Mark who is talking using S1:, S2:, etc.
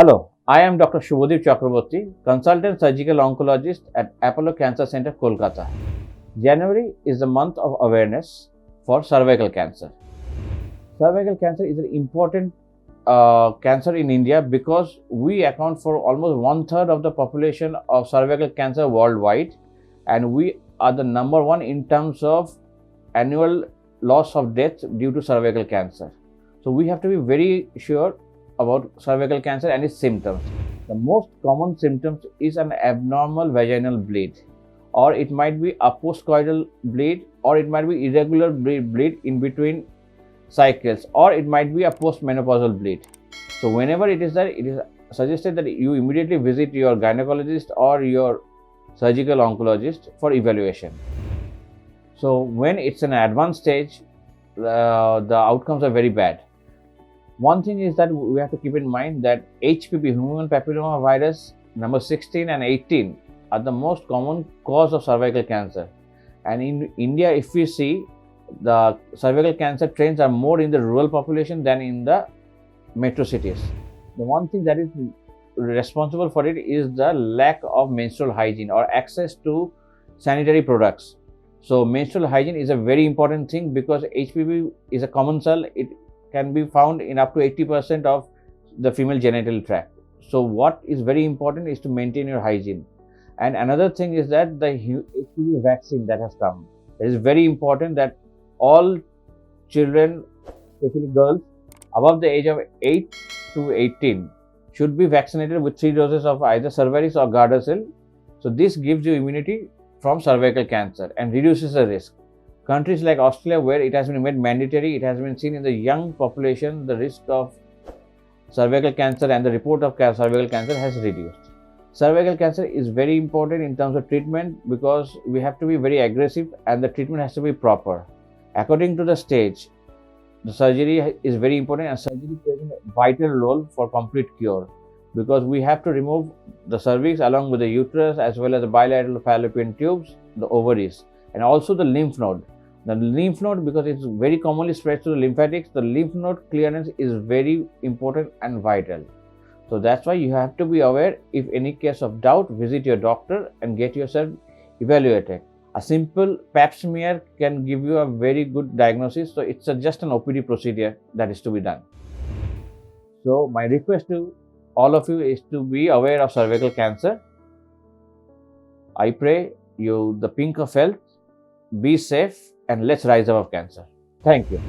S1: Hello, I am Dr. Suvadip Chakrabarti, consultant surgical oncologist at Apollo Cancer Center, Kolkata. January is the month of awareness for cervical cancer. Cervical cancer is an important cancer in India because we account for almost 1/3 of the population of cervical cancer worldwide, and we are the number one in terms of annual loss of death due to cervical cancer. So we have to be very sure about cervical cancer and its symptoms. The most common symptoms is an abnormal vaginal bleed, or it might be a postcoital bleed, or it might be irregular bleed in between cycles, or it might be a postmenopausal bleed. So whenever it is there, it is suggested that you immediately visit your gynecologist or your surgical oncologist for evaluation. So when it's an advanced stage, the outcomes are very bad. One thing is that we have to keep in mind that HPV, human papilloma virus, number 16 and 18 are the most common cause of cervical cancer. And in India, if we see, the cervical cancer trends are more in the rural population than in the metro cities. The one thing that is responsible for it is the lack of menstrual hygiene or access to sanitary products. So menstrual hygiene is a very important thing because HPV is a commensal. It can be found in up to 80% of the female genital tract. So what is very important is to maintain your hygiene. And another thing is that the HPV vaccine that has come. It is very important that all children, especially girls above the age of 8 to 18 should be vaccinated with 3 doses of either Cervarix or Gardasil. So this gives you immunity from cervical cancer and reduces the risk. Countries like Australia, where it has been made mandatory, it has been seen in the young population, the risk of cervical cancer and the report of cervical cancer has reduced. Cervical cancer is very important in terms of treatment because we have to be very aggressive and the treatment has to be proper. According to the stage, the surgery is very important and surgery plays a vital role for complete cure because we have to remove the cervix along with the uterus as well as the bilateral fallopian tubes, the ovaries, and also the lymph node. The lymph node, because it's very commonly spread to the lymphatics, the lymph node clearance is very important and vital. So that's why you have to be aware. If any case of doubt, visit your doctor and get yourself evaluated. A simple pap smear can give you a very good diagnosis. So it's just an OPD procedure that is to be done. So my request to all of you is to be aware of cervical cancer. I pray you the pink of health. Be safe and let's rise above cancer. Thank you.